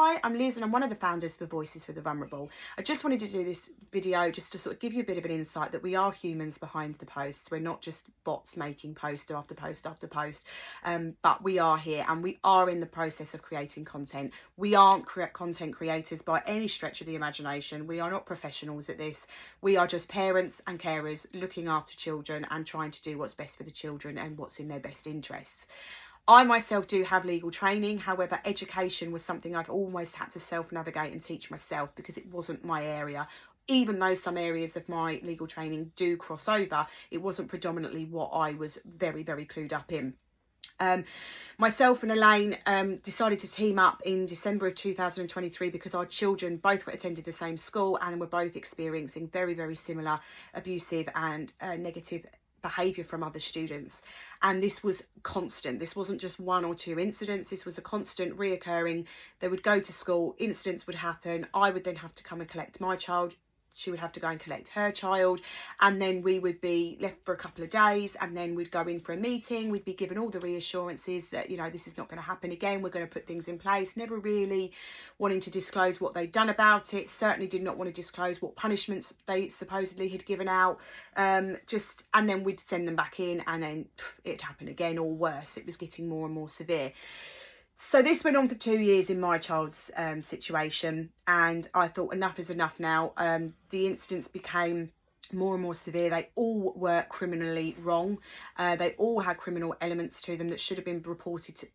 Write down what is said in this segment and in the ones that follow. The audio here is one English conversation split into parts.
Hi, I'm Liz and I'm one of the founders for Voices for the Vulnerable. I just wanted to do this video just to sort of give you a bit of an insight that we are humans behind the posts. We're not just bots making post after post after post, but we are here and we are in the process of creating content. We aren't content creators by any stretch of the imagination. We are not professionals at this. We are just parents and carers looking after children and trying to do what's best for the children and what's in their best interests. I myself do have legal training, however education was something I've almost had to self-navigate and teach myself because it wasn't my area. Even though some areas of my legal training do cross over, it wasn't predominantly what I was very, very clued up in. Myself and Elaine decided to team up in December of 2023 because our children both attended the same school and were both experiencing very, very similar abusive and negative behaviour from other students, and this was constant. This wasn't just one or two incidents, this was a constant reoccurring. They would go to school, incidents would happen, I would then have to come and collect my child, she would have to go and collect her child, and then we would be left for a couple of days, and then we'd go in for a meeting, we'd be given all the reassurances that, you know, this is not going to happen again, we're going to put things in place, never really wanting to disclose what they'd done about it, certainly did not want to disclose what punishments they supposedly had given out, and then we'd send them back in, and then it'd happen again, or worse, it was getting more and more severe. So this went on for 2 years in my child's situation, and I thought enough is enough now. The incidents became more and more severe. They all were criminally wrong. They all had criminal elements to them that should have been reported to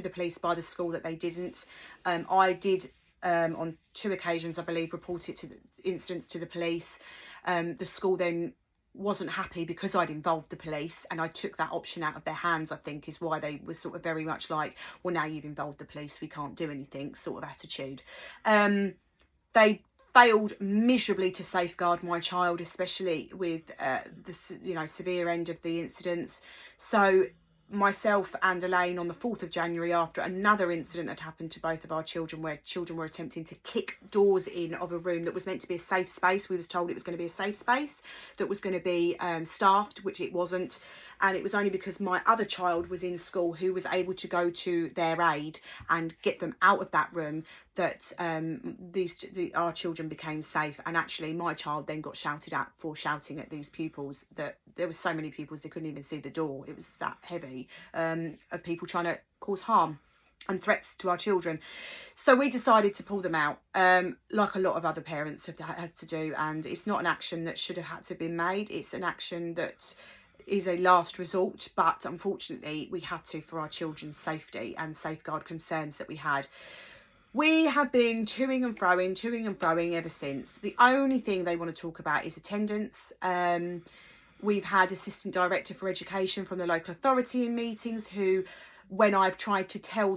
the police by the school that they didn't. I did on 2 occasions, I believe, report it to the incidents to the police. The school then wasn't happy because I'd involved the police and I took that option out of their hands, I think is why they were sort of very much like, well, now you've involved the police, we can't do anything sort of attitude. They failed miserably to safeguard my child, especially with the severe end of the incidents. So myself and Elaine on the 4th of January, after another incident had happened to both of our children where children were attempting to kick doors in of a room that was meant to be a safe space. We was told it was going to be a safe space that was going to be staffed, which it wasn't, and it was only because my other child was in school who was able to go to their aid and get them out of that room that our children became safe. And actually my child then got shouted at for shouting at these pupils, that there were so many pupils they couldn't even see the door. It was that heavy of people trying to cause harm and threats to our children. So we decided to pull them out, like a lot of other parents have had to do, and it's not an action that should have had to be made. It's an action that is a last resort, but unfortunately we had to for our children's safety and safeguard concerns that we had. We have been toing and froing ever since. The only thing they want to talk about is attendance. We've had assistant director for education from the local authority in meetings who, when I've tried to tell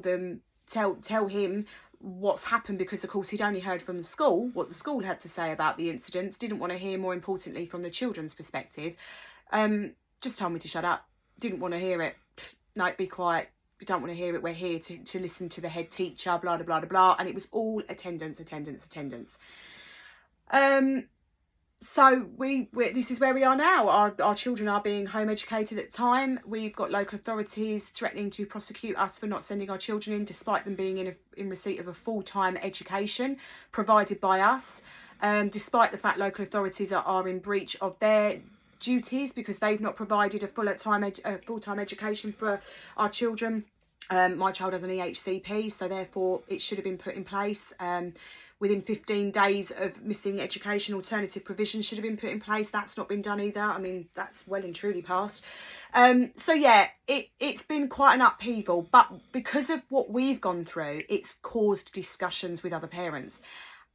him what's happened, because of course he'd only heard from the school what the school had to say about the incidents, didn't want to hear, more importantly, from the children's perspective, just told me to shut up. Didn't want to hear it. No, be quiet. We don't want to hear it. We're here to listen to the head teacher, blah, blah, blah, blah. And it was all attendance. So this is where we are now. Our children are being home educated at the time. We've got local authorities threatening to prosecute us for not sending our children in, despite them being in receipt of a full-time education provided by us. Despite the fact local authorities are in breach of their duties because they've not provided a full-time education for our children. My child has an EHCP, so therefore it should have been put in place. Within 15 days of missing education, alternative provision should have been put in place. That's not been done either. I mean, that's well and truly past. So yeah, it's been quite an upheaval, but because of what we've gone through, it's caused discussions with other parents.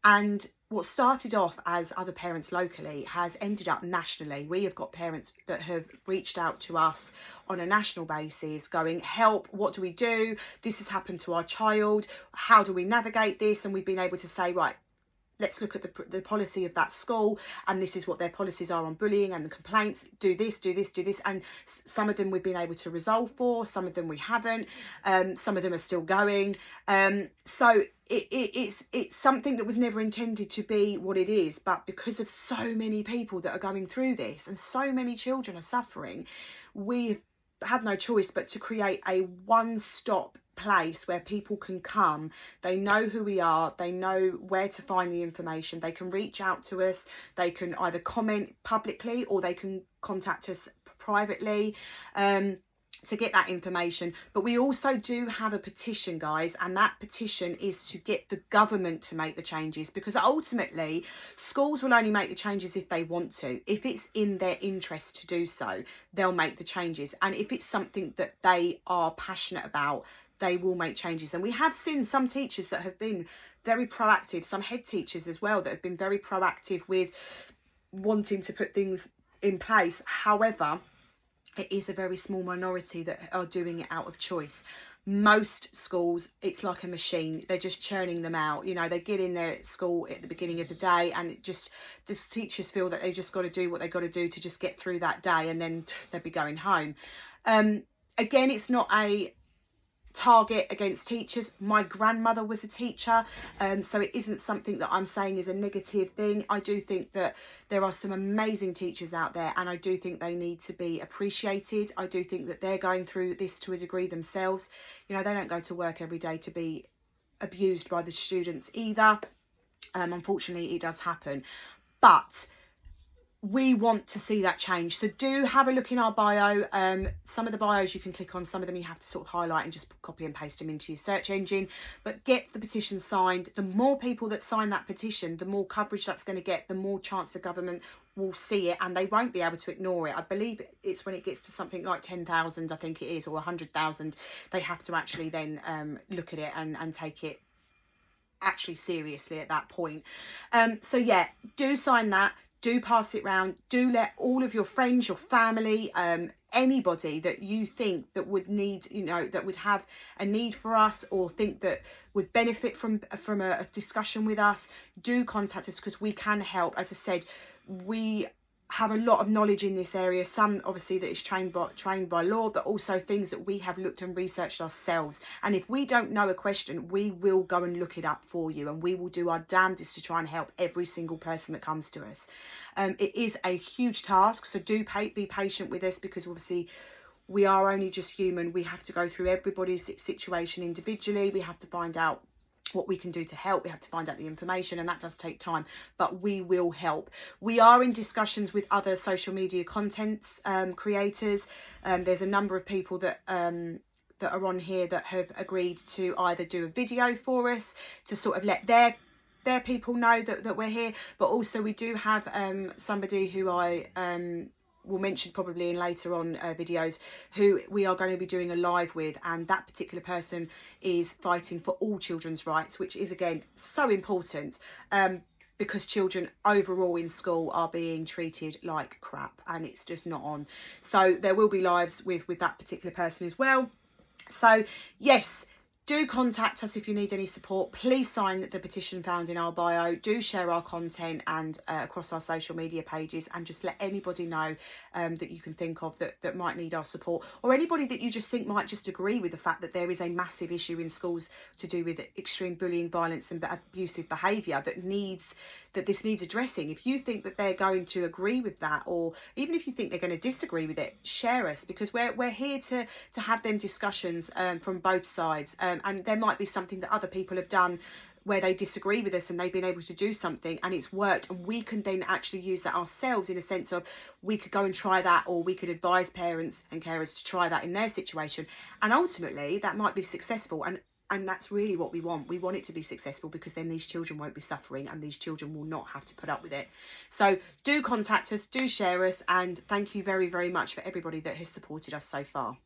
And what started off as other parents locally has ended up nationally. We have got parents that have reached out to us on a national basis going, help, what do we do? This has happened to our child. How do we navigate this? And we've been able to say, right, let's look at the policy of that school, and this is what their policies are on bullying and the complaints. Do this. And some of them we've been able to resolve for, some of them we haven't. Some of them are still going. So it's something that was never intended to be what it is, but because of so many people that are going through this and so many children are suffering, we've had no choice but to create a one-stop place where people can come. They know who we are, they know where to find the information, they can reach out to us, they can either comment publicly or they can contact us privately to get that information. But we also do have a petition, guys, and that petition is to get the government to make the changes, because ultimately schools will only make the changes if they want to. If it's in their interest to do so, they'll make the changes, and if it's something that they are passionate about, they will make changes. And we have seen some teachers that have been very proactive, some head teachers as well, that have been very proactive with wanting to put things in place. However, it is a very small minority that are doing it out of choice. Most schools, it's like a machine. They're just churning them out. You know, they get in there at school at the beginning of the day, and it just, the teachers feel that they just got to do what they got to do to just get through that day, and then they'll be going home. Again, it's not a target against teachers. My grandmother was a teacher, so it isn't something that I'm saying is a negative thing. I do think that there are some amazing teachers out there, and I do think they need to be appreciated. I do think that they're going through this to a degree themselves. You know, they don't go to work every day to be abused by the students either. Unfortunately, it does happen, but we want to see that change. So do have a look in our bio. Some of the bios you can click on, some of them you have to sort of highlight and just copy and paste them into your search engine. But get the petition signed. The more people that sign that petition, the more coverage that's going to get, the more chance the government will see it, and they won't be able to ignore it. I believe it's when it gets to something like 10,000, I think it is, or 100,000, they have to actually then look at it and take it actually seriously at that point. So yeah, do sign that. Do pass it round. Do let all of your friends, your family, anybody that you think that would need, you know, that would have a need for us, or think that would benefit from a discussion with us, do contact us, because we can help. As I said, we have a lot of knowledge in this area, some obviously that is trained by law, but also things that we have looked and researched ourselves. And if we don't know a question, we will go and look it up for you, and we will do our damnedest to try and help every single person that comes to us. It is a huge task, so do be patient with us, because obviously we are only just human. We have to go through everybody's situation individually. We have to find out what we can do to help. We have to find out the information, and that does take time, but we will help. We are in discussions with other social media contents creators. There's a number of people that are on here that have agreed to either do a video for us to sort of let their people know that we're here, but also we do have somebody who I will mention probably in later on videos, who we are going to be doing a live with, and that particular person is fighting for all children's rights, which is again so important, because children overall in school are being treated like crap, and it's just not on. So there will be lives with that particular person as well. So yes, do contact us if you need any support. Please sign the petition found in our bio. Do share our content and across our social media pages, and just let anybody know that you can think of that might need our support, or anybody that you just think might just agree with the fact that there is a massive issue in schools to do with extreme bullying, violence and abusive behaviour that this needs addressing. If you think that they're going to agree with that, or even if you think they're going to disagree with it, share us, because we're here to have them discussions from both sides. And there might be something that other people have done where they disagree with us and they've been able to do something and it's worked, and we can then actually use that ourselves, in a sense of we could go and try that, or we could advise parents and carers to try that in their situation, and ultimately that might be successful. And that's really what we want. We want it to be successful, because then these children won't be suffering, and these children will not have to put up with it. So do contact us, do share us, and thank you very, very much for everybody that has supported us so far.